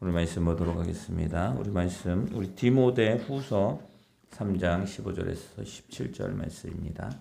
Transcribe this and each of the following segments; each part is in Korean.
오늘 말씀 보도록 하겠습니다. 우리 디모데 후서 3장 15절에서 17절 말씀입니다.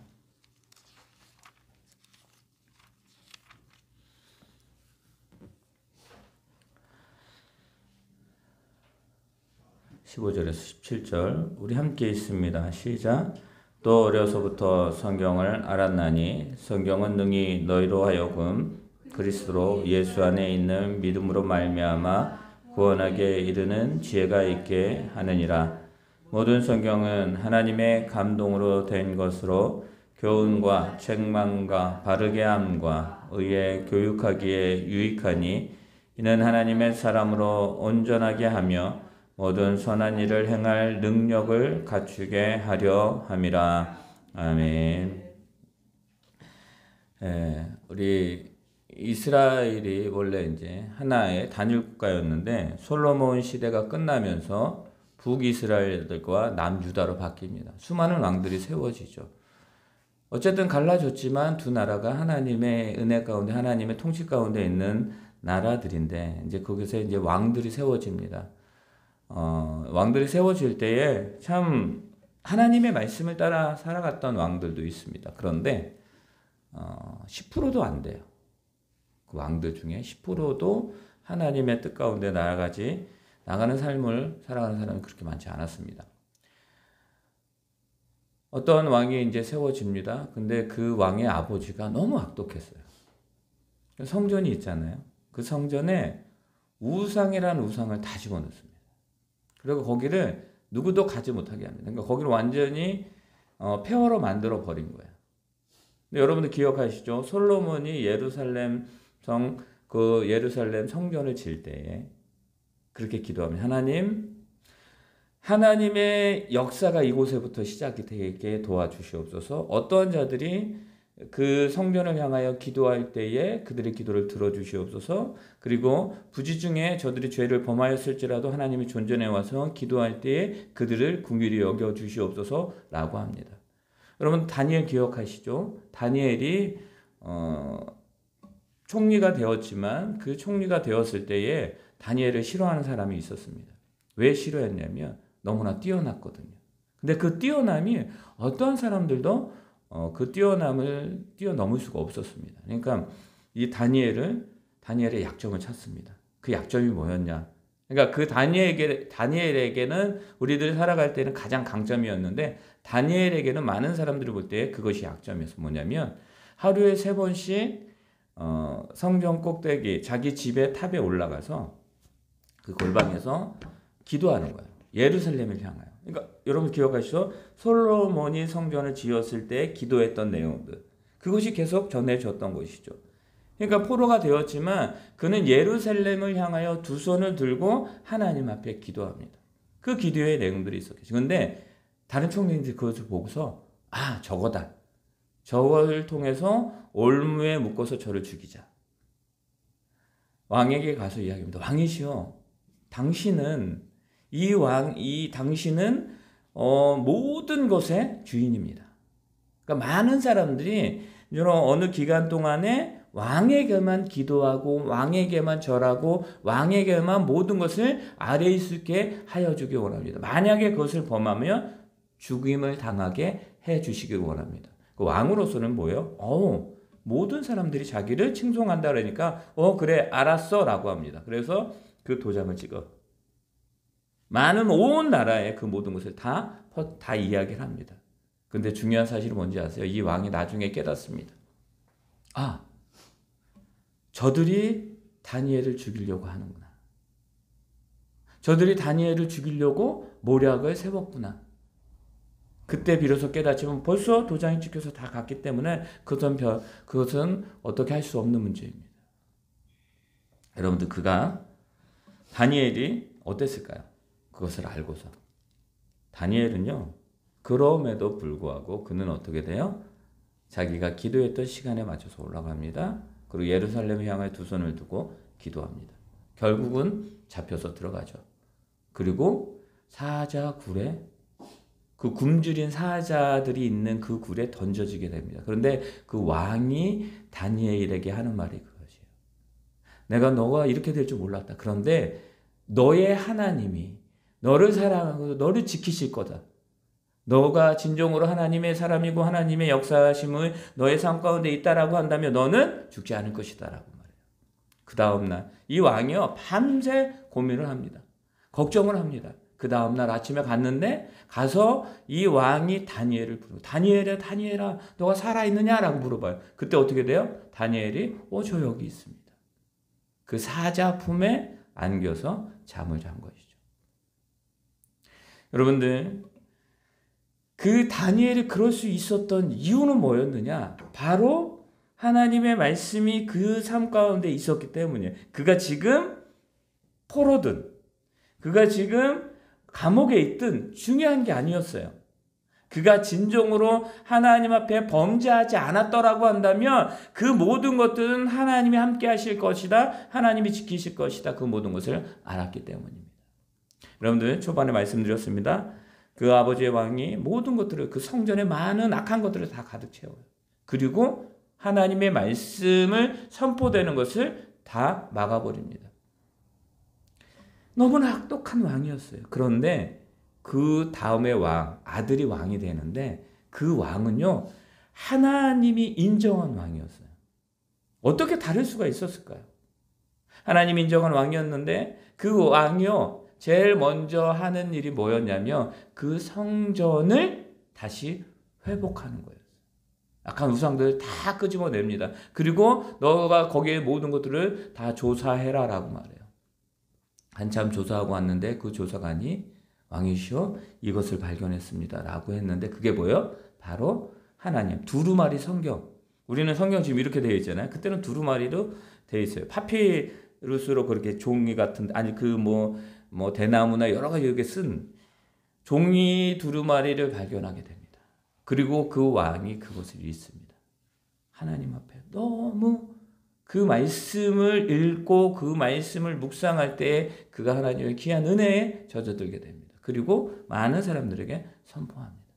(15절에서 17절) 우리 함께 있습니다. 시작. 또 어려서부터 성경을 알았나니 성경은 능히 너희로 하여금 그리스도 예수 안에 있는 믿음으로 말미암아 구원하게 이르는 지혜가 있게 하느니라. 모든 성경은 하나님의 감동으로 된 것으로 교훈과 책망과 바르게 함과 의에 교육하기에 유익하니 이는 하나님의 사람으로 온전하게 하며 모든 선한 일을 행할 능력을 갖추게 하려 함이라. 아멘. 우리 이스라엘이 원래 이제 하나의 단일 국가였는데 솔로몬 시대가 끝나면서 북이스라엘들과 남유다로 바뀝니다. 수많은 왕들이 세워지죠. 어쨌든 갈라졌지만 두 나라가 하나님의 은혜 가운데, 하나님의 통치 가운데 있는 나라들인데 이제 거기서 이제 왕들이 세워집니다. 왕들이 세워질 때에 참 하나님의 말씀을 따라 살아갔던 왕들도 있습니다. 그런데 10%도 안 돼요. 그 왕들 중에 10%도 하나님의 뜻 가운데 나가는 삶을 살아가는 사람이 그렇게 많지 않았습니다. 어떤 왕이 이제 세워집니다. 근데 그 왕의 아버지가 너무 악독했어요. 성전이 있잖아요. 그 성전에 우상이라는 우상을 다 집어넣습니다. 그리고 거기를 누구도 가지 못하게 합니다. 그러니까 거기를 완전히 폐허로 만들어 버린 거예요. 근데 여러분들 기억하시죠? 솔로몬이 예루살렘 성전을 질 때에 그렇게 기도하면 하나님의 역사가 이곳에부터 시작이 되게 도와주시옵소서. 어떠한 자들이 그 성전을 향하여 기도할 때에 그들의 기도를 들어주시옵소서. 그리고 부지 중에 저들이 죄를 범하였을지라도 하나님이 존전해 와서 기도할 때에 그들을 긍휼히 여겨 주시옵소서 라고 합니다. 여러분 다니엘 기억하시죠? 다니엘이 총리가 되었지만 그 총리가 되었을 때에 다니엘을 싫어하는 사람이 있었습니다. 왜 싫어했냐면 너무나 뛰어났거든요. 근데 그 뛰어남이 어떠한 사람들도 그 뛰어남을 뛰어넘을 수가 없었습니다. 그러니까 이 다니엘의 약점을 찾습니다. 그 약점이 뭐였냐? 그러니까 그 다니엘에게는 우리들이 살아갈 때는 가장 강점이었는데 다니엘에게는 많은 사람들이 볼 때 그것이 약점이었어요. 뭐냐면 하루에 3번씩 성전 꼭대기 자기 집의 탑에 올라가서 그 골방에서 기도하는 거예요. 예루살렘을 향하여. 그러니까 여러분 기억하시죠? 솔로몬이 성전을 지었을 때 기도했던 내용들. 그것이 계속 전해졌던 것이죠. 그러니까 포로가 되었지만 그는 예루살렘을 향하여 두 손을 들고 하나님 앞에 기도합니다. 그 기도의 내용들이 있었겠죠. 그런데 다른 총리들이 그것을 보고서 저거다. 저걸 통해서 올무에 묶어서 저를 죽이자. 왕에게 가서 이야기합니다. 왕이시여, 당신은 당신은 모든 것의 주인입니다. 그러니까 많은 사람들이 어느 기간 동안에 왕에게만 기도하고 왕에게만 절하고 왕에게만 모든 것을 아래에 있게 하여 주기 원합니다. 만약에 그것을 범하면 죽임을 당하게 해 주시길 원합니다. 그 왕으로서는 뭐예요? 모든 사람들이 자기를 칭송한다 그러니까 그래 알았어 라고 합니다. 그래서 그 도장을 찍어 많은 온 나라에 그 모든 것을 다 이야기를 합니다. 근데 중요한 사실은 뭔지 아세요? 이 왕이 나중에 깨닫습니다. 저들이 다니엘을 죽이려고 하는구나. 저들이 다니엘을 죽이려고 모략을 세웠구나. 그때 비로소 깨닫지만 벌써 도장이 찍혀서 다 갔기 때문에 그것은 어떻게 할 수 없는 문제입니다. 여러분들 다니엘이 어땠을까요? 그것을 알고서. 다니엘은요. 그럼에도 불구하고 그는 어떻게 돼요? 자기가 기도했던 시간에 맞춰서 올라갑니다. 그리고 예루살렘을 향해 두 손을 두고 기도합니다. 결국은 잡혀서 들어가죠. 그리고 사자굴에 그 굶주린 사자들이 있는 그 굴에 던져지게 됩니다. 그런데 그 왕이 다니엘에게 하는 말이 그것이에요. 내가 너가 이렇게 될 줄 몰랐다. 그런데 너의 하나님이 너를 사랑하고 너를 지키실 거다. 너가 진정으로 하나님의 사람이고 하나님의 역사하심을 너의 삶 가운데 있다라고 한다면 너는 죽지 않을 것이다 라고 말해요. 그 다음날 이 왕이요 밤새 고민을 합니다. 걱정을 합니다. 그 다음날 아침에 갔는데 가서 이 왕이 다니엘을 부르고 다니엘아 너가 살아있느냐라고 물어봐요. 그때 어떻게 돼요? 다니엘이 저 여기 있습니다. 그 사자 품에 안겨서 잠을 잔 것이죠. 여러분들 그 다니엘이 그럴 수 있었던 이유는 뭐였느냐? 바로 하나님의 말씀이 그 삶 가운데 있었기 때문이에요. 그가 지금 포로든 그가 지금 감옥에 있든 중요한 게 아니었어요. 그가 진정으로 하나님 앞에 범죄하지 않았더라고 한다면 그 모든 것들은 하나님이 함께 하실 것이다. 하나님이 지키실 것이다. 그 모든 것을 알았기 때문입니다. 여러분들 초반에 말씀드렸습니다. 그 아버지의 왕이 모든 것들을 그 성전에 많은 악한 것들을 다 가득 채워요. 그리고 하나님의 말씀을 선포되는 것을 다 막아버립니다. 너무나 악독한 왕이었어요. 그런데 그 다음에 아들이 왕이 되는데 그 왕은요, 하나님이 인정한 왕이었어요. 어떻게 다를 수가 있었을까요? 하나님이 인정한 왕이었는데 그 왕이요, 제일 먼저 하는 일이 뭐였냐면 그 성전을 다시 회복하는 거예요. 악한 우상들을 다 끄집어냅니다. 그리고 너가 거기에 모든 것들을 다 조사해라 라고 말해요. 한참 조사하고 왔는데 그 조사관이 왕이시여 이것을 발견했습니다 라고 했는데 그게 뭐예요? 바로 하나님 두루마리 성경. 우리는 성경 지금 이렇게 되어 있잖아요. 그때는 두루마리로 되어 있어요. 파피루스로 그렇게 종이 같은 아니 그 뭐 대나무나 여러 가지 이렇게 쓴 종이 두루마리를 발견하게 됩니다. 그리고 그 왕이 그것을 읽습니다. 하나님 앞에 너무 그 말씀을 읽고 그 말씀을 묵상할 때에 그가 하나님의 귀한 은혜에 젖어들게 됩니다. 그리고 많은 사람들에게 선포합니다.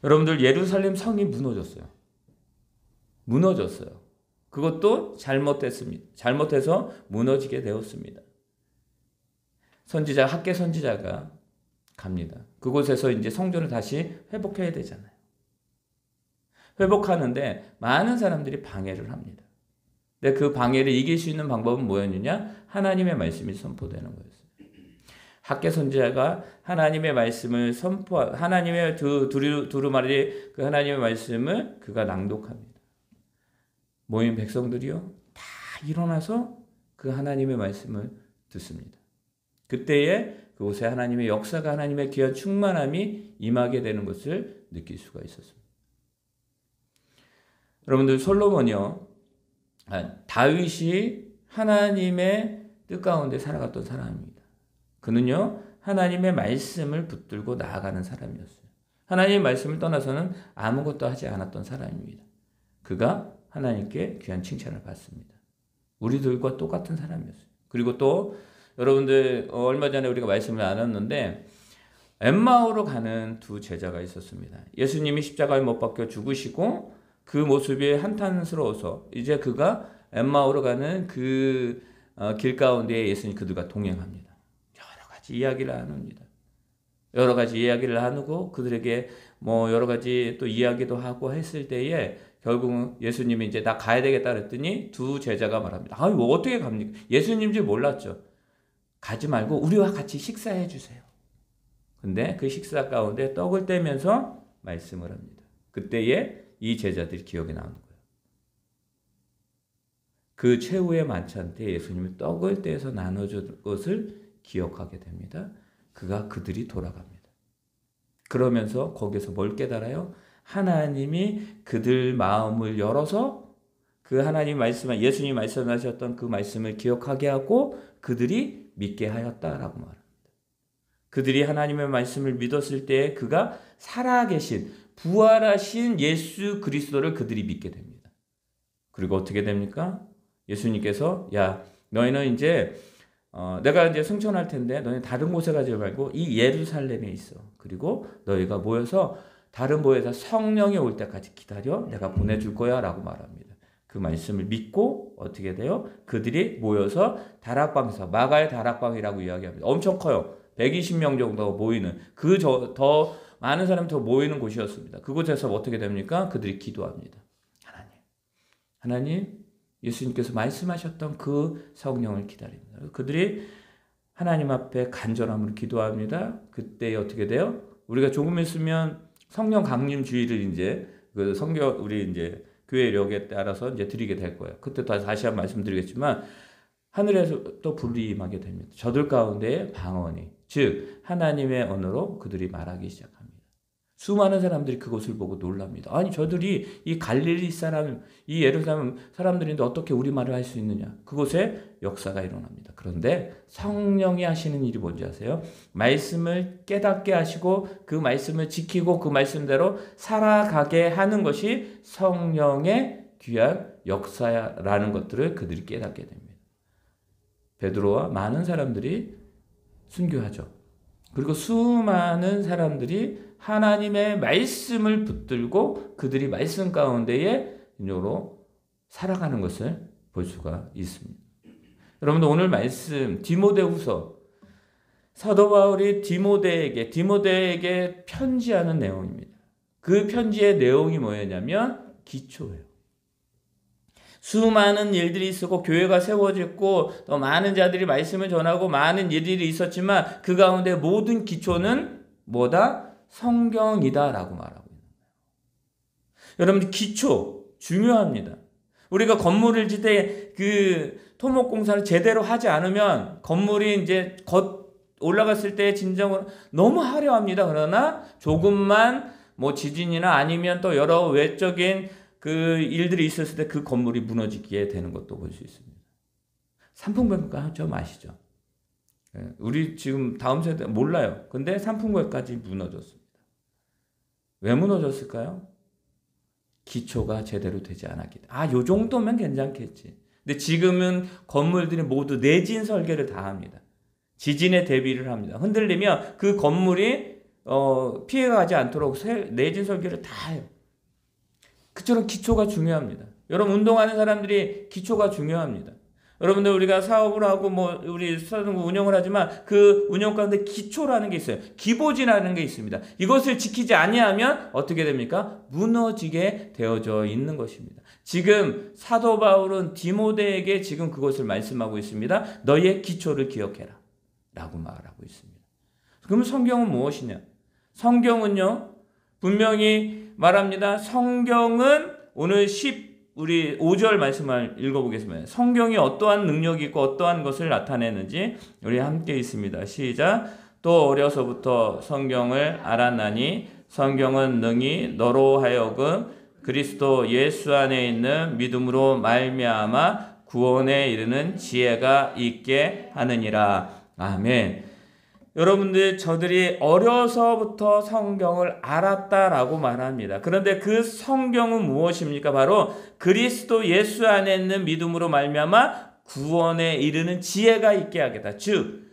여러분들 예루살렘 성이 무너졌어요. 무너졌어요. 그것도 잘못됐습니다. 잘못해서 무너지게 되었습니다. 학개 선지자가 갑니다. 그곳에서 이제 성전을 다시 회복해야 되잖아요. 회복하는데 많은 사람들이 방해를 합니다. 근데 그 방해를 이길 수 있는 방법은 뭐였느냐? 하나님의 말씀이 선포되는 거였어요. 학개 선지자가 하나님의 말씀을 하나님의 두루마리 그 하나님의 말씀을 그가 낭독합니다. 모인 백성들이요 다 일어나서 그 하나님의 말씀을 듣습니다. 그때에 그곳에 하나님의 역사가 하나님의 귀한 충만함이 임하게 되는 것을 느낄 수가 있었습니다. 여러분들 솔로몬이요 다윗이 하나님의 뜻 가운데 살아갔던 사람입니다. 그는요 하나님의 말씀을 붙들고 나아가는 사람이었어요. 하나님의 말씀을 떠나서는 아무것도 하지 않았던 사람입니다. 그가 하나님께 귀한 칭찬을 받습니다. 우리들과 똑같은 사람이었어요. 그리고 또 여러분들 얼마 전에 우리가 말씀을 나눴는데 엠마오로 가는 두 제자가 있었습니다. 예수님이 십자가에 못 박혀 죽으시고 그 모습이 한탄스러워서 이제 그가 엠마오로 가는 그 길 가운데 예수님 그들과 동행합니다. 여러 가지 이야기를 나눕니다. 여러 가지 이야기를 나누고 그들에게 여러 가지 또 이야기도 하고 했을 때에 결국은 예수님이 이제 나 가야 되겠다 그랬더니 두 제자가 말합니다. 어떻게 갑니까? 예수님인지 몰랐죠. 가지 말고 우리와 같이 식사해 주세요. 근데 그 식사 가운데 떡을 떼면서 말씀을 합니다. 그때에 이 제자들이 기억이 나는 거예요. 그 최후의 만찬 때 예수님이 떡을 떼서 나눠준 것을 기억하게 됩니다. 그들이 돌아갑니다. 그러면서 거기서 뭘 깨달아요? 하나님이 그들 마음을 열어서 그 하나님 예수님이 말씀하셨던 그 말씀을 기억하게 하고 그들이 믿게 하였다라고 말합니다. 그들이 하나님의 말씀을 믿었을 때 그가 살아계신 부활하신 예수 그리스도를 그들이 믿게 됩니다. 그리고 어떻게 됩니까? 예수님께서 너희는 이제 내가 이제 승천할 텐데 너희 다른 곳에 가지 말고 이 예루살렘에 있어. 그리고 너희가 모여서 다른 곳에서 성령이 올 때까지 기다려. 내가 보내줄 거야 라고 말합니다. 그 말씀을 믿고 어떻게 돼요? 그들이 모여서 다락방에서, 마가의 다락방이라고 이야기합니다. 엄청 커요. 120명 정도 모이는, 더 많은 사람이 더 모이는 곳이었습니다. 그곳에서 어떻게 됩니까? 그들이 기도합니다. 하나님, 예수님께서 말씀하셨던 그 성령을 기다립니다. 그들이 하나님 앞에 간절함으로 기도합니다. 그때 어떻게 돼요? 우리가 조금 있으면 성령 강림 주일을 이제 우리 이제 교회력에 따라서 이제 드리게 될 거예요. 그때 다시 한번 말씀드리겠지만 하늘에서 또 불이 임하게 됩니다. 저들 가운데 방언이, 즉 하나님의 언어로 그들이 말하기 시작합니다. 수많은 사람들이 그것을 보고 놀랍니다. 아니, 저들이 이 갈릴리 사람, 이 예루살렘 사람들인데 어떻게 우리말을 할 수 있느냐. 그곳에 역사가 일어납니다. 그런데 성령이 하시는 일이 뭔지 아세요? 말씀을 깨닫게 하시고 그 말씀을 지키고 그 말씀대로 살아가게 하는 것이 성령의 귀한 역사라는 것들을 그들이 깨닫게 됩니다. 베드로와 많은 사람들이 순교하죠. 그리고 수많은 사람들이 하나님의 말씀을 붙들고 그들이 말씀 가운데에 인용으로 살아가는 것을 볼 수가 있습니다. 여러분들 오늘 말씀 디모데후서, 사도 바울이 디모데에게 편지하는 내용입니다. 그 편지의 내용이 뭐였냐면 기초예요. 수많은 일들이 있었고 교회가 세워졌고 또 많은 자들이 말씀을 전하고 많은 일들이 있었지만 그 가운데 모든 기초는 뭐다? 성경이다라고 말하고 있는 거예요. 여러분들 기초 중요합니다. 우리가 건물을 짓 때 그 토목공사를 제대로 하지 않으면 건물이 이제 올라갔을 때 진정으로 너무 화려합니다. 그러나 조금만 뭐 지진이나 아니면 또 여러 외적인 그 일들이 있었을 때 그 건물이 무너지게 되는 것도 볼 수 있습니다. 산풍백과 좀 아시죠? 우리 지금 다음 세대 몰라요. 근데 산풍백까지 무너졌습니다. 왜 무너졌을까요? 기초가 제대로 되지 않았기 때문에. 요 정도면 괜찮겠지. 근데 지금은 건물들이 모두 내진 설계를 다 합니다. 지진에 대비를 합니다. 흔들리면 그 건물이 피해가지 않도록 내진 설계를 다 해요. 그처럼 기초가 중요합니다. 여러분 운동하는 사람들이 기초가 중요합니다. 여러분들 우리가 사업을 하고 우리 운영을 하지만 그 운영 가운데 기초라는 게 있어요. 기보지라는 게 있습니다. 이것을 지키지 아니하면 어떻게 됩니까? 무너지게 되어져 있는 것입니다. 지금 사도 바울은 디모데에게 지금 그것을 말씀하고 있습니다. 너희의 기초를 기억해라 라고 말하고 있습니다. 그럼 성경은 무엇이냐? 성경은요 분명히 말합니다. 성경은 오늘 우리 5절 말씀을 읽어보겠습니다. 성경이 어떠한 능력이 있고 어떠한 것을 나타내는지 우리 함께 있습니다. 시작. 또 어려서부터 성경을 알았나니 성경은 능히 너로 하여금 그리스도 예수 안에 있는 믿음으로 말미암아 구원에 이르는 지혜가 있게 하느니라. 아멘. 여러분들 저들이 어려서부터 성경을 알았다라고 말합니다. 그런데 그 성경은 무엇입니까? 바로 그리스도 예수 안에 있는 믿음으로 말미암아 구원에 이르는 지혜가 있게 하겠다. 즉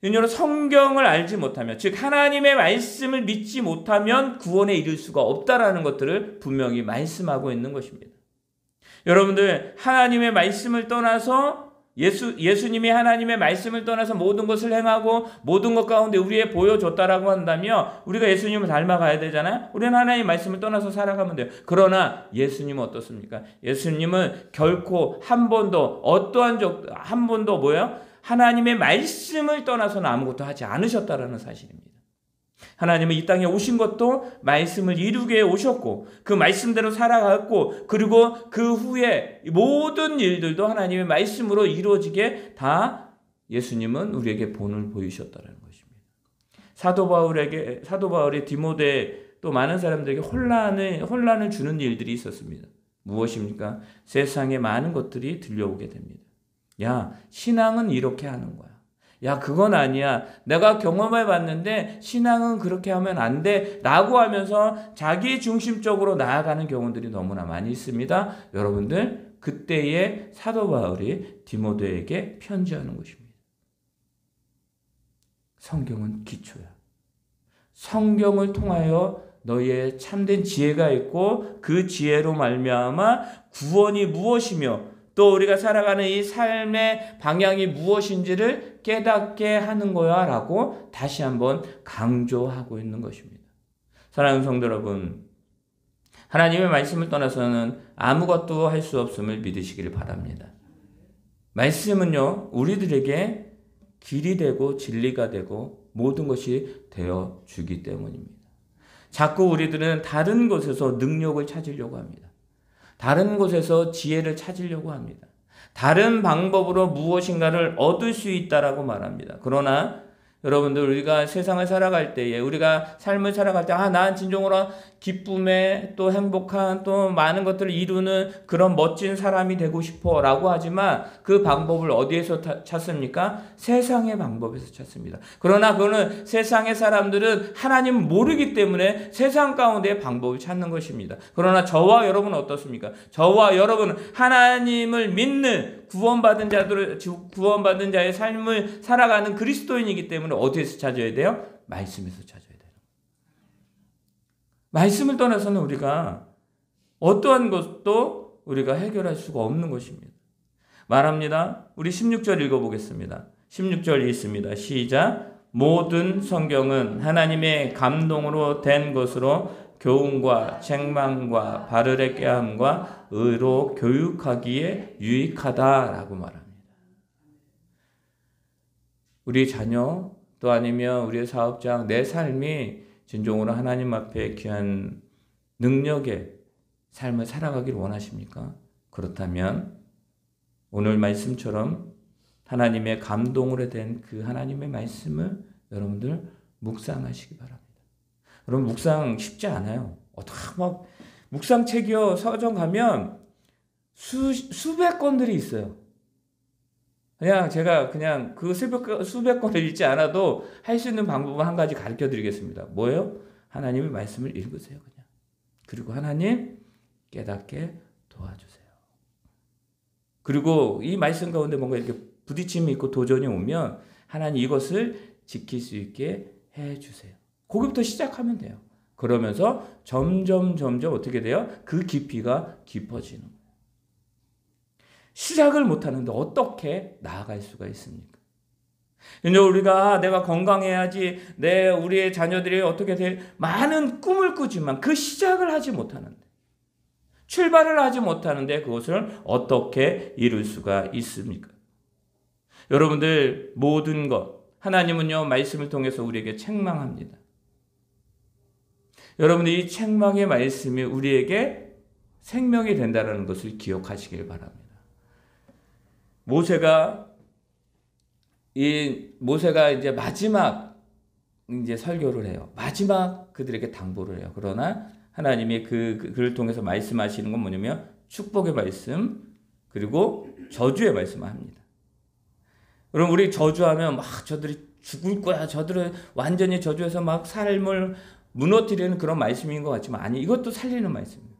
성경을 알지 못하면, 즉 하나님의 말씀을 믿지 못하면 구원에 이를 수가 없다라는 것들을 분명히 말씀하고 있는 것입니다. 여러분들 하나님의 말씀을 떠나서 예수님이 하나님의 말씀을 떠나서 모든 것을 행하고 모든 것 가운데 우리에 보여줬다라고 한다면 우리가 예수님을 닮아가야 되잖아요. 우리는 하나님의 말씀을 떠나서 살아가면 돼요. 그러나 예수님은 어떻습니까? 예수님은 결코 한 번도 하나님의 말씀을 떠나서는 아무것도 하지 않으셨다라는 사실입니다. 하나님은 이 땅에 오신 것도 말씀을 이루게 오셨고 그 말씀대로 살아갔고 그리고 그 후에 모든 일들도 하나님의 말씀으로 이루어지게 다 예수님은 우리에게 본을 보이셨다는 것입니다. 사도 바울이 디모데 또 많은 사람들에게 혼란을 주는 일들이 있었습니다. 무엇입니까? 세상에 많은 것들이 들려오게 됩니다. 야, 신앙은 이렇게 하는 거야. 야, 그건 아니야. 내가 경험해 봤는데 신앙은 그렇게 하면 안 돼. 라고 하면서 자기 중심적으로 나아가는 경우들이 너무나 많이 있습니다. 여러분들, 그때의 사도 바울이 디모데에게 편지하는 것입니다. 성경은 기초야. 성경을 통하여 너희의 참된 지혜가 있고 그 지혜로 말미암아 구원이 무엇이며 또 우리가 살아가는 이 삶의 방향이 무엇인지를 깨닫게 하는 거야 라고 다시 한번 강조하고 있는 것입니다. 사랑하는 성도 여러분, 하나님의 말씀을 떠나서는 아무것도 할 수 없음을 믿으시기를 바랍니다. 말씀은요, 우리들에게 길이 되고 진리가 되고 모든 것이 되어 주기 때문입니다. 자꾸 우리들은 다른 곳에서 능력을 찾으려고 합니다. 다른 곳에서 지혜를 찾으려고 합니다. 다른 방법으로 무엇인가를 얻을 수 있다라고 말합니다. 그러나 여러분들, 우리가 세상을 살아갈 때에, 우리가 삶을 살아갈 때, 난 진정으로 기쁨에 또 행복한 또 많은 것들을 이루는 그런 멋진 사람이 되고 싶어 라고 하지만 그 방법을 어디에서 찾습니까? 세상의 방법에서 찾습니다. 그러나 그거는 세상의 사람들은 하나님을 모르기 때문에 세상 가운데 방법을 찾는 것입니다. 그러나 저와 여러분은 어떻습니까? 저와 여러분은 하나님을 믿는 구원받은 자의 삶을 살아가는 그리스도인이기 때문에 어디에서 찾아야 돼요? 말씀에서 찾아야 돼요. 말씀을 떠나서는 우리가 어떠한 것도 우리가 해결할 수가 없는 것입니다. 말합니다. 우리 16절 읽어보겠습니다. 16절 있습니다. 시작. 모든 성경은 하나님의 감동으로 된 것으로 교훈과 책망과 바르게 꾀함과 의로 교육하기에 유익하다라고 말합니다. 우리 자녀 또 아니면 우리의 사업장, 내 삶이 진정으로 하나님 앞에 귀한 능력의 삶을 살아가기를 원하십니까? 그렇다면 오늘 말씀처럼 하나님의 감동으로 된 그 하나님의 말씀을 여러분들 묵상하시기 바랍니다. 여러분, 묵상 쉽지 않아요. 어떻게 막 묵상 책이요, 서점 가면 수백 권들이 있어요. 제가 그 수백 권을 읽지 않아도 할 수 있는 방법은 한 가지 가르쳐 드리겠습니다. 뭐예요? 하나님의 말씀을 읽으세요, 그냥. 그리고 하나님 깨닫게 도와주세요. 그리고 이 말씀 가운데 뭔가 이렇게 부딪힘이 있고 도전이 오면 하나님 이것을 지킬 수 있게 해 주세요. 거기부터 시작하면 돼요. 그러면서 점점 어떻게 돼요? 그 깊이가 깊어지는 거예요. 시작을 못하는데 어떻게 나아갈 수가 있습니까? 이제 우리가 내가 건강해야지, 우리의 자녀들이 어떻게 될 많은 꿈을 꾸지만 그 시작을 하지 못하는데, 출발을 하지 못하는데 그것을 어떻게 이룰 수가 있습니까? 여러분들, 모든 것 하나님은요, 말씀을 통해서 우리에게 책망합니다. 여러분들, 이 책망의 말씀이 우리에게 생명이 된다는 것을 기억하시길 바랍니다. 모세가 이제 마지막 설교를 해요. 마지막 그들에게 당부를 해요. 그러나 하나님이 그를 통해서 말씀하시는 건 뭐냐면 축복의 말씀, 그리고 저주의 말씀을 합니다. 그럼 우리 저주하면 저들이 죽을 거야, 저들을 완전히 저주해서 삶을 무너뜨리는 그런 말씀인 것 같지만, 아니, 이것도 살리는 말씀이에요.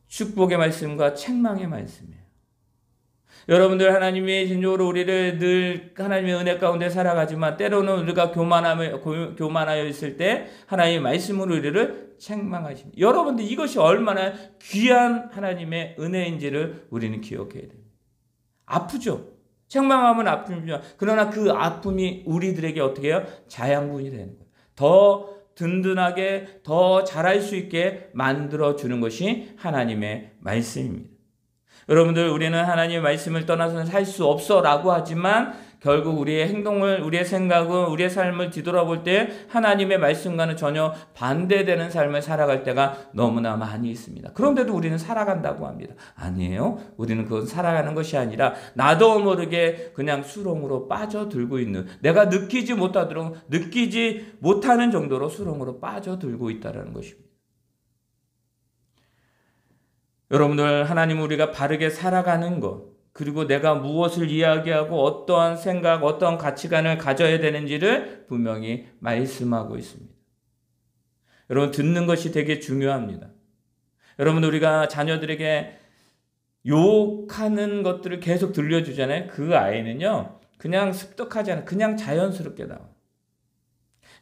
축복의 말씀과 책망의 말씀이에요. 여러분들, 하나님이 진정으로 우리를 늘 하나님의 은혜 가운데 살아가지만 때로는 우리가 교만하여 있을 때 하나님의 말씀으로 우리를 책망하십니다. 여러분들, 이것이 얼마나 귀한 하나님의 은혜인지를 우리는 기억해야 됩니다. 아프죠? 책망하면 아픕니다. 그러나 그 아픔이 우리들에게 어떻게 해요? 자양분이 되는 거예요. 더 든든하게, 더 잘할 수 있게 만들어주는 것이 하나님의 말씀입니다. 여러분들, 우리는 하나님의 말씀을 떠나서는 살 수 없어 라고 하지만 결국 우리의 행동을, 우리의 생각을, 우리의 삶을 뒤돌아볼 때 하나님의 말씀과는 전혀 반대되는 삶을 살아갈 때가 너무나 많이 있습니다. 그런데도 우리는 살아간다고 합니다. 아니에요. 우리는 그건 살아가는 것이 아니라 나도 모르게 그냥 수렁으로 빠져들고 있는, 내가 느끼지 못하는 정도로 수렁으로 빠져들고 있다는 것입니다. 여러분들, 하나님, 우리가 바르게 살아가는 것, 그리고 내가 무엇을 이야기하고 어떠한 생각, 어떠한 가치관을 가져야 되는지를 분명히 말씀하고 있습니다. 여러분, 듣는 것이 되게 중요합니다. 여러분, 우리가 자녀들에게 욕하는 것들을 계속 들려주잖아요. 그 아이는요, 그냥 습득하지 않아요. 그냥 자연스럽게 나와요.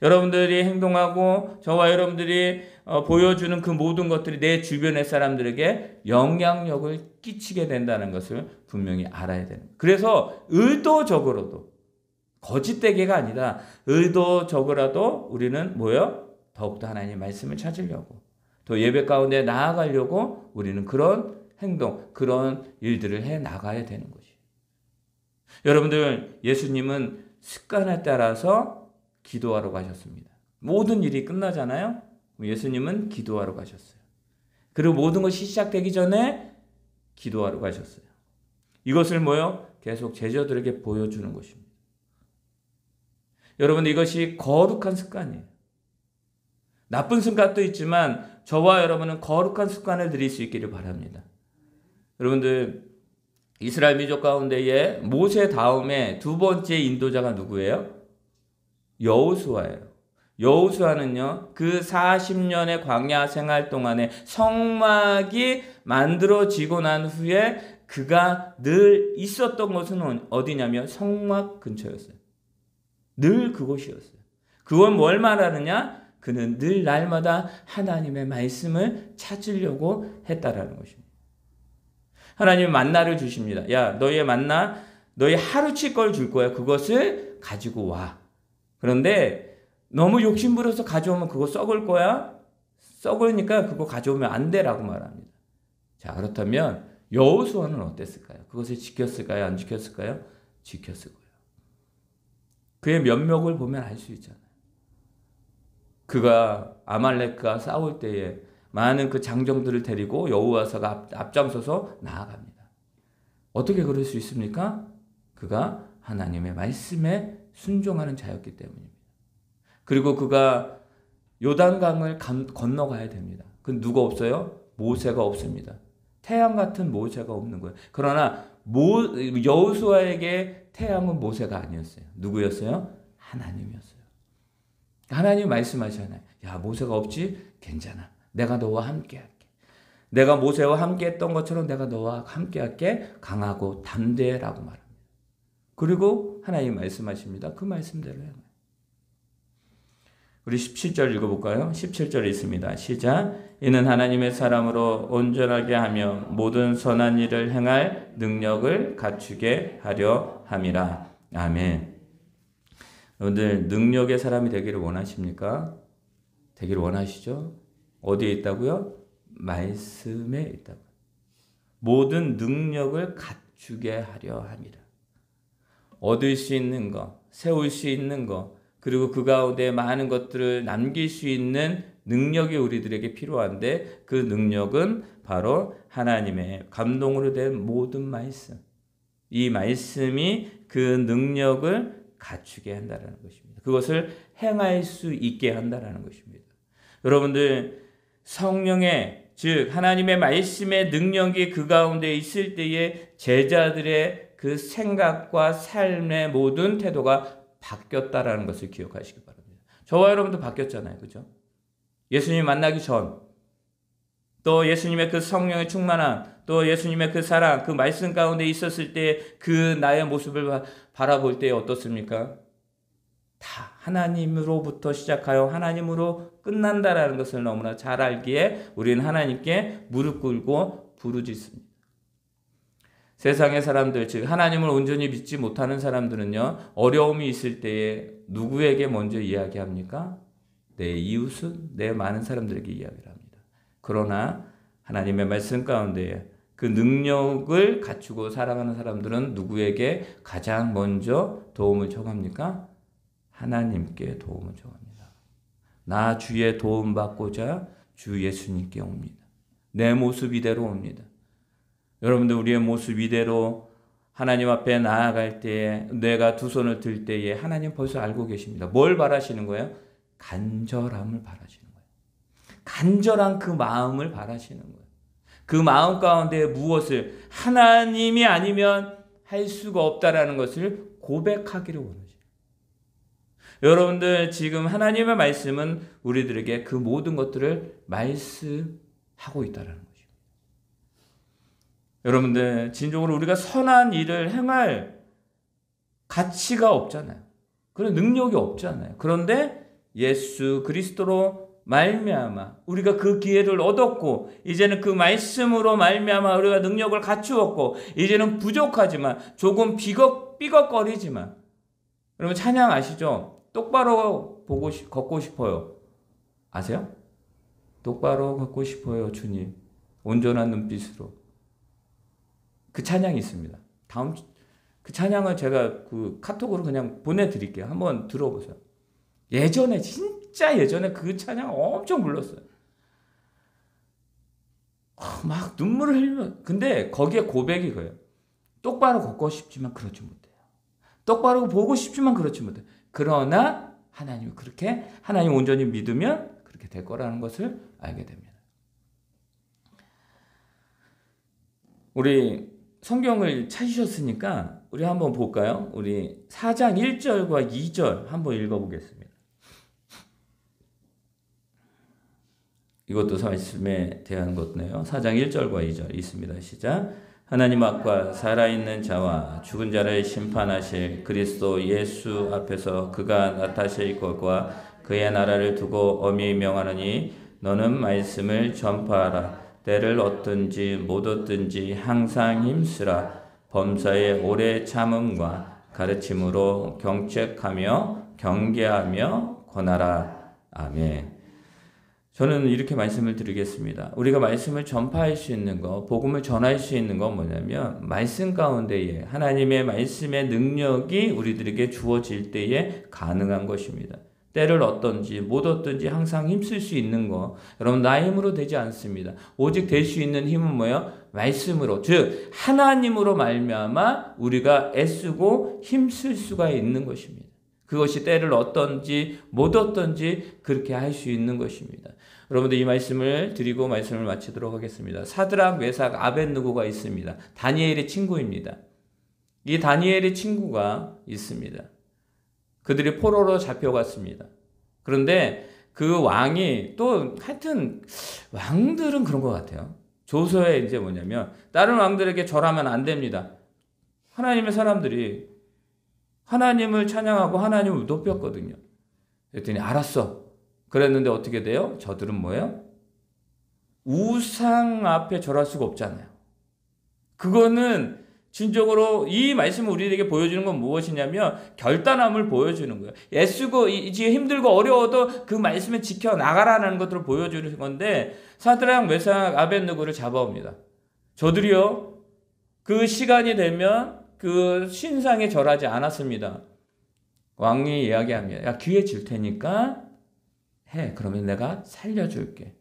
여러분들이 행동하고 저와 여러분들이 보여주는 그 모든 것들이 내 주변의 사람들에게 영향력을 끼치게 된다는 것을 분명히 알아야 되는 거예요. 그래서 의도적으로도 거짓되게가 아니라 의도적으로라도 우리는 뭐요? 더욱더 하나님의 말씀을 찾으려고 또 예배 가운데 나아가려고 우리는 그런 행동, 그런 일들을 해 나가야 되는 것이에요. 여러분들, 예수님은 습관에 따라서 기도하러 가셨습니다. 모든 일이 끝나잖아요. 예수님은 기도하러 가셨어요. 그리고 모든 것이 시작되기 전에 기도하러 가셨어요. 이것을 뭐요? 계속 제자들에게 보여주는 것입니다. 여러분, 이것이 거룩한 습관이에요. 나쁜 습관도 있지만 저와 여러분은 거룩한 습관을 들일 수 있기를 바랍니다. 여러분들, 이스라엘 민족 가운데에 모세 다음에 두 번째 인도자가 누구예요? 여호수아예요. 여호수아는요, 그 40년의 광야 생활 동안에 성막이 만들어지고 난 후에 그가 늘 있었던 곳은 어디냐면 성막 근처였어요. 늘 그곳이었어요. 그건 뭘 말하느냐? 그는 늘 날마다 하나님의 말씀을 찾으려고 했다라는 것입니다. 하나님은 만나를 주십니다. 야, 너희의 만나, 너희 하루치 걸 줄 거야. 그것을 가지고 와. 그런데 너무 욕심부려서 가져오면 그거 썩을 거야. 썩으니까 그거 가져오면 안 돼라고 말합니다. 자, 그렇다면 여호수아는 어땠을까요? 그것을 지켰을까요? 안 지켰을까요? 지켰을 거예요. 그의 면목을 보면 알 수 있잖아요. 그가 아말렉과 싸울 때에 많은 그 장정들을 데리고 여호수아가 앞장서서 나아갑니다. 어떻게 그럴 수 있습니까? 그가 하나님의 말씀에 순종하는 자였기 때문입니다. 그리고 그가 요단강을 건너가야 됩니다. 그 누가 없어요? 모세가 없습니다. 태양 같은 모세가 없는 거예요. 그러나 여호수아에게 태양은 모세가 아니었어요. 누구였어요? 하나님이었어요. 하나님 말씀하시잖아요. 야, 모세가 없지? 괜찮아. 내가 너와 함께 할게. 내가 모세와 함께 했던 것처럼 내가 너와 함께 할게. 강하고 담대라고 말합니다. 그리고 하나님 말씀하십니다. 그 말씀대로 해요. 우리 17절 읽어볼까요? 17절 있습니다. 시작. 이는 하나님의 사람으로 온전하게 하며 모든 선한 일을 행할 능력을 갖추게 하려 함이라. 아멘. 여러분들, 능력의 사람이 되기를 원하십니까? 되기를 원하시죠? 어디에 있다고요? 말씀에 있다고요. 모든 능력을 갖추게 하려 함이라. 얻을 수 있는 것, 세울 수 있는 것, 그리고 그 가운데 많은 것들을 남길 수 있는 능력이 우리들에게 필요한데 그 능력은 바로 하나님의 감동으로 된 모든 말씀. 이 말씀이 그 능력을 갖추게 한다는 것입니다. 그것을 행할 수 있게 한다는 것입니다. 여러분들, 성령의 즉 하나님의 말씀의 능력이 그 가운데 있을 때에 제자들의 그 생각과 삶의 모든 태도가 바뀌었다라는 것을 기억하시기 바랍니다. 저와 여러분도 바뀌었잖아요. 그죠? 예수님 만나기 전, 또 예수님의 그 성령의 충만함, 또 예수님의 그 사랑, 그 말씀 가운데 있었을 때 그 나의 모습을 바라볼 때 어떻습니까? 다 하나님으로부터 시작하여 하나님으로 끝난다라는 것을 너무나 잘 알기에 우리는 하나님께 무릎 꿇고 부르짖습니다. 세상의 사람들, 즉 하나님을 온전히 믿지 못하는 사람들은요, 어려움이 있을 때에 누구에게 먼저 이야기합니까? 내 이웃은 내 많은 사람들에게 이야기를 합니다. 그러나 하나님의 말씀 가운데 그 능력을 갖추고 살아가는 사람들은 누구에게 가장 먼저 도움을 청합니까? 하나님께 도움을 청합니다. 나 주의 도움 받고자 주 예수님께 옵니다. 내 모습 이대로 옵니다. 여러분들, 우리의 모습 이대로 하나님 앞에 나아갈 때에, 내가 두 손을 들 때에 하나님 벌써 알고 계십니다. 뭘 바라시는 거예요? 간절함을 바라시는 거예요. 간절한 그 마음을 바라시는 거예요. 그 마음 가운데 무엇을 하나님이 아니면 할 수가 없다라는 것을 고백하기를 원하죠. 여러분들, 지금 하나님의 말씀은 우리들에게 그 모든 것들을 말씀하고 있다는 것입니다. 여러분들, 진정으로 우리가 선한 일을 행할 가치가 없잖아요. 그런 능력이 없잖아요. 그런데 예수 그리스도로 말미암아 우리가 그 기회를 얻었고 이제는 그 말씀으로 말미암아 우리가 능력을 갖추었고 이제는 부족하지만 조금 삐걱거리지만 여러분 찬양 아시죠? 똑바로 걷고 싶어요. 아세요? 똑바로 걷고 싶어요 주님. 온전한 눈빛으로. 그 찬양이 있습니다. 그 찬양을 제가 그 카톡으로 그냥 보내드릴게요. 한번 들어보세요. 예전에 진짜 예전에 그 찬양 엄청 불렀어요. 막 눈물을 흘리면 근데 거기에 고백이 그래요. 똑바로 걷고 싶지만 그렇지 못해요. 똑바로 보고 싶지만 그렇지 못해요. 그러나 하나님 그렇게 하나님 온전히 믿으면 그렇게 될 거라는 것을 알게 됩니다. 우리 성경을 찾으셨으니까 우리 한번 볼까요? 우리 4장 1절과 2절 한번 읽어보겠습니다. 이것도 말씀에 대한 것네요. 4장 1절과 2절 있습니다. 시작. 하나님 앞과 살아있는 자와 죽은 자를 심판하실 그리스도 예수 앞에서 그가 나타나실 것과 그의 나라를 두고 엄히 명하노니 너는 말씀을 전파하라. 때를 얻든지 못 얻든지 항상 힘쓰라. 범사의 오래 참음과 가르침으로 경책하며 경계하며 권하라. 아멘. 저는 이렇게 말씀을 드리겠습니다. 우리가 말씀을 전파할 수 있는 것, 복음을 전할 수 있는 건 뭐냐면 말씀 가운데에 하나님의 말씀의 능력이 우리들에게 주어질 때에 가능한 것입니다. 때를 얻든지 못 얻든지 항상 힘쓸 수 있는 거. 여러분 나 힘으로 되지 않습니다. 오직 될 수 있는 힘은 뭐예요? 말씀으로, 즉 하나님으로 말미암아 우리가 애쓰고 힘쓸 수가 있는 것입니다. 그것이 때를 얻든지 못 얻든지 그렇게 할 수 있는 것입니다. 여러분들 이 말씀을 드리고 말씀을 마치도록 하겠습니다. 사드락, 메삭, 아벳느고가 있습니다. 다니엘의 친구입니다. 이 다니엘의 친구가 있습니다. 그들이 포로로 잡혀갔습니다. 그런데 그 왕이 또 하여튼 왕들은 그런 것 같아요. 조서에 이제 뭐냐면 다른 왕들에게 절하면 안 됩니다. 하나님의 사람들이 하나님을 찬양하고 하나님을 높였거든요. 그랬더니 알았어. 그랬는데 어떻게 돼요? 저들은 뭐예요? 우상 앞에 절할 수가 없잖아요. 그거는 진정으로 이 말씀을 우리에게 보여주는 건 무엇이냐면 결단함을 보여주는 거예요. 애쓰고 지금 힘들고 어려워도 그 말씀을 지켜나가라는 것들을 보여주는 건데 사드락, 메삭, 아벳느고를 잡아옵니다. 저들이요. 그 시간이 되면 그 신상에 절하지 않았습니다. 왕이 이야기합니다. 야, 기회 줄 테니까 해. 그러면 내가 살려줄게.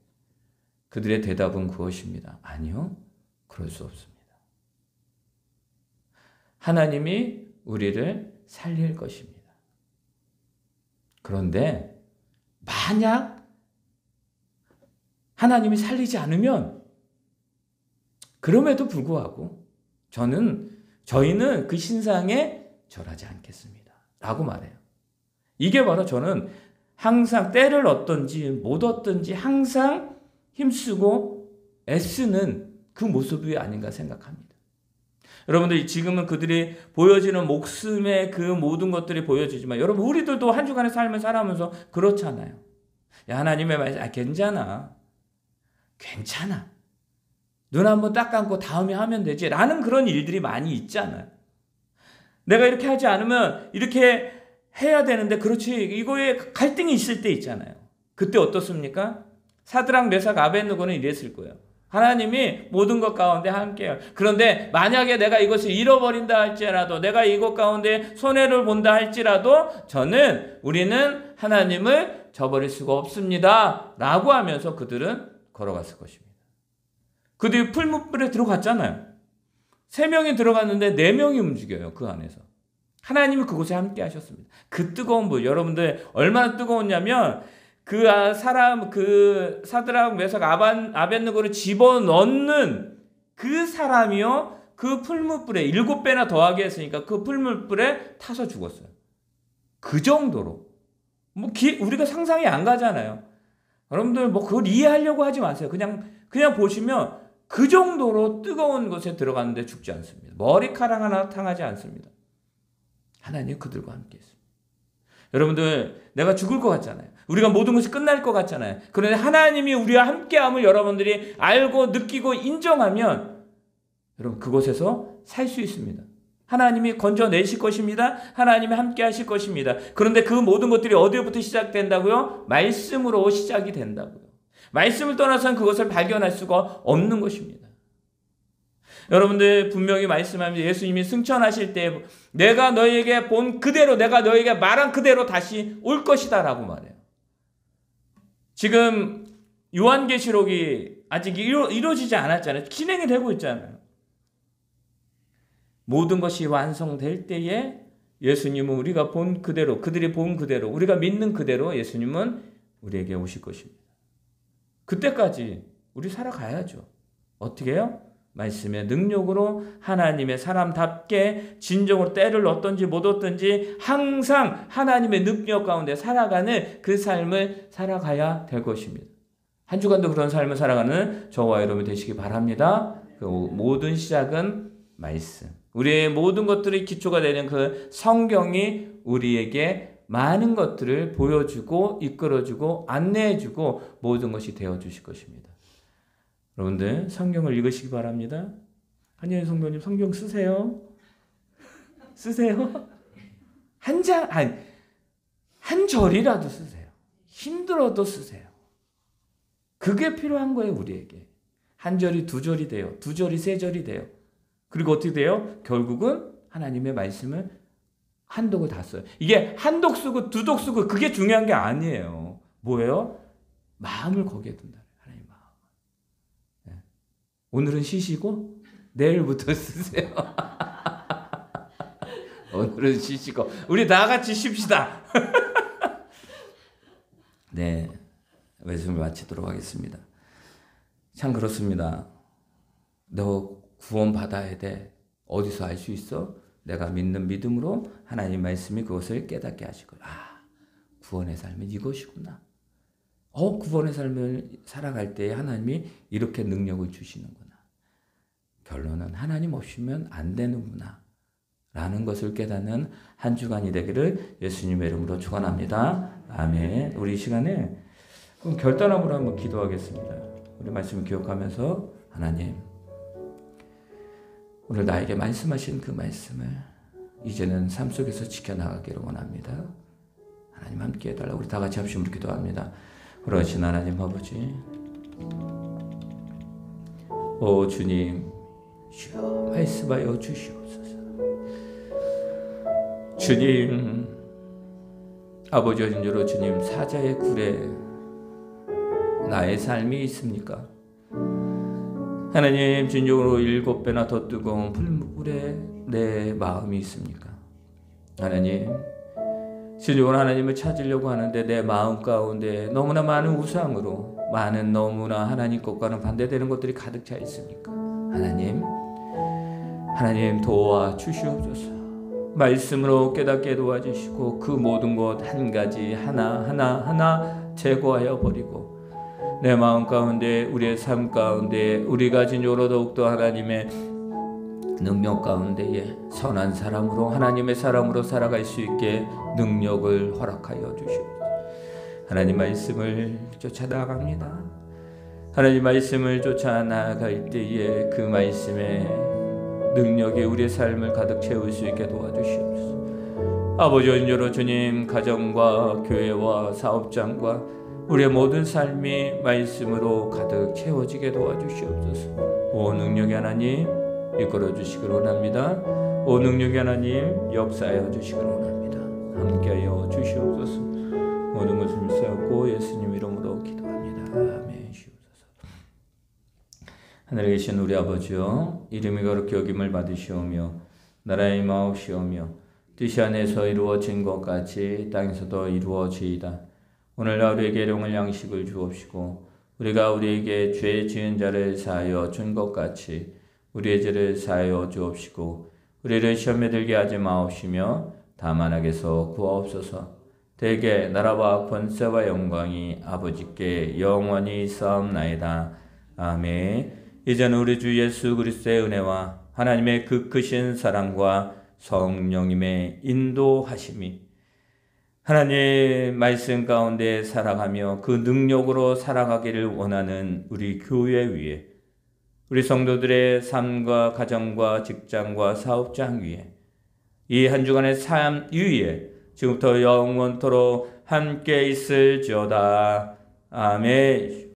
그들의 대답은 그것입니다. 아니요. 그럴 수 없습니다. 하나님이 우리를 살릴 것입니다. 그런데 만약 하나님이 살리지 않으면 그럼에도 불구하고 저희는 그 신상에 절하지 않겠습니다. 라고 말해요. 이게 바로 저는 항상 때를 얻든지 못 얻든지 항상 힘쓰고 애쓰는 그 모습이 아닌가 생각합니다. 여러분들 지금은 그들이 보여지는 목숨의 그 모든 것들이 보여지지만 여러분 우리들도 한 주간의 삶을 살아가면서 그렇잖아요. 야, 하나님의 말씀 괜찮아. 눈 한번 딱 감고 다음에 하면 되지 라는 그런 일들이 많이 있잖아요. 내가 이렇게 하지 않으면 이렇게 해야 되는데 그렇지 이거에 갈등이 있을 때 있잖아요. 그때 어떻습니까? 사드락, 메삭, 아벳느고는 이랬을 거예요. 하나님이 모든 것 가운데 함께해요. 그런데 만약에 내가 이것을 잃어버린다 할지라도 내가 이것 가운데 손해를 본다 할지라도 우리는 하나님을 저버릴 수가 없습니다. 라고 하면서 그들은 걸어갔을 것입니다. 그들이 풀무불에 들어갔잖아요. 3명이 들어갔는데 4명이 움직여요. 그 안에서. 하나님이 그곳에 함께 하셨습니다. 그 뜨거운 불, 여러분들 얼마나 뜨거웠냐면 그 사드락, 메삭, 아벳느고를 집어넣는 그 사람이요. 그 풀무불에 7배나 더하게 했으니까 그 풀무불에 타서 죽었어요. 그 정도로. 우리가 상상이 안 가잖아요. 여러분들 그걸 이해하려고 하지 마세요. 그냥 보시면 그 정도로 뜨거운 곳에 들어갔는데 죽지 않습니다. 머리카락 하나 상하지 않습니다. 하나님 그들과 함께 했습니다. 여러분들 내가 죽을 것 같잖아요. 우리가 모든 것이 끝날 것 같잖아요. 그런데 하나님이 우리와 함께함을 여러분들이 알고 느끼고 인정하면 여러분 그곳에서 살 수 있습니다. 하나님이 건져내실 것입니다. 하나님이 함께 하실 것입니다. 그런데 그 모든 것들이 어디부터 시작된다고요? 말씀으로 시작이 된다고요. 말씀을 떠나서는 그것을 발견할 수가 없는 것입니다. 여러분들 분명히 말씀합니다. 예수님이 승천하실 때 내가 너희에게 본 그대로 내가 너희에게 말한 그대로 다시 올 것이다 라고 말해요. 지금 요한계시록이 아직 이루어지지 않았잖아요. 진행이 되고 있잖아요. 모든 것이 완성될 때에 예수님은 우리가 본 그대로, 그들이 본 그대로, 우리가 믿는 그대로 예수님은 우리에게 오실 것입니다. 그때까지 우리 살아가야죠. 어떻게 해요? 말씀의 능력으로 하나님의 사람답게 진정으로 때를 얻든지 못 얻든지 항상 하나님의 능력 가운데 살아가는 그 삶을 살아가야 될 것입니다. 한 주간도 그런 삶을 살아가는 저와 여러분 되시기 바랍니다. 그 모든 시작은 말씀. 우리의 모든 것들이 기초가 되는 그 성경이 우리에게 많은 것들을 보여주고 이끌어주고 안내해주고 모든 것이 되어주실 것입니다. 여러분들 성경을 읽으시기 바랍니다. 한예인 성도님 성경 쓰세요. 쓰세요. 한 절이라도 쓰세요. 힘들어도 쓰세요. 그게 필요한 거예요, 우리에게. 한 절이 두 절이 돼요. 두 절이 세 절이 돼요. 그리고 어떻게 돼요? 결국은 하나님의 말씀을 한 독을 다 써요. 이게 한 독 쓰고 두 독 쓰고 그게 중요한 게 아니에요. 뭐예요? 마음을 거기에 둔다. 하나님 마음. 네. 오늘은 쉬시고 내일부터 쓰세요. 오늘은 쉬시고 우리 다 같이 쉽시다. 네, 말씀을 마치도록 하겠습니다. 참 그렇습니다. 너 구원 받아야 돼. 어디서 알 수 있어? 내가 믿는 믿음으로 하나님 말씀이 그것을 깨닫게 하시고, 구원의 삶은 이것이구나. 구원의 삶을 살아갈 때 하나님이 이렇게 능력을 주시는구나. 결론은 하나님 없이면 안 되는구나. 라는 것을 깨닫는 한 주간이 되기를 예수님의 이름으로 축원합니다. 아멘. 우리 이 시간에 그럼 결단함으로 한번 기도하겠습니다. 우리 말씀을 기억하면서 하나님, 오늘 나에게 말씀하신 그 말씀을 이제는 삶 속에서 지켜나가기를 원합니다. 하나님 함께 해달라고 우리 다 같이 합심으로 기도합니다. 그러신 하나님 아버지, 오 주님, 주여 말씀하여 주시옵소서. 주님, 아버지 어진저로 주님 사자의 굴에 나의 삶이 있습니까? 하나님, 진정으로 7배나 더 뜨거운 불물에 내 마음이 있습니까? 하나님, 진정으로 하나님을 찾으려고 하는데 내 마음 가운데 너무나 많은 우상으로 너무나 하나님 것과는 반대되는 것들이 가득 차 있습니까? 하나님 도와 주시옵소서. 말씀으로 깨닫게 도와주시고 그 모든 것 한 가지 하나 제거하여 버리고 내 마음 가운데 우리의 삶 가운데 우리가 진정으로 더욱더 하나님의 능력 가운데에 선한 사람으로 하나님의 사람으로 살아갈 수 있게 능력을 허락하여 주시옵소서. 하나님 말씀을 쫓아나갑니다. 하나님 말씀을 쫓아나갈 때에 그 말씀의 능력이 우리의 삶을 가득 채울 수 있게 도와주시옵소서. 아버지 온전로 주님, 가정과 교회와 사업장과 우리의 모든 삶이 말씀으로 가득 채워지게 도와주시옵소서. 오 능력의 하나님 이끌어 주시길 원합니다. 오 능력의 하나님 역사하여 주시길 원합니다. 함께하여 주시옵소서. 모든 것을 믿사옵고 예수님 이름으로 기도합니다. 아멘. 주옵소서. 하늘에 계신 우리 아버지여, 이름이 거룩히 여김을 받으시오며 나라의 임하옵시오며 뜻이 하늘에서 이루어진 것 같이 땅에서도 이루어지이다. 오늘날 우리에게 일용할 양식을 주옵시고 우리가 우리에게 죄 지은 자를 사하여 준 것 같이 우리의 죄를 사하여 주옵시고 우리를 시험에 들게 하지 마옵시며 다만 악에서 구하옵소서. 대개 나라와 권세와 영광이 아버지께 영원히 있사옵나이다. 아멘. 이제는 우리 주 예수 그리스도의 은혜와 하나님의 그 크신 사랑과 성령님의 인도하심이 하나님 말씀 가운데 살아가며 그 능력으로 살아가기를 원하는 우리 교회 위에, 우리 성도들의 삶과 가정과 직장과 사업장 위에, 이 한 주간의 삶 위에 지금부터 영원토록 함께 있을지어다. 아멘.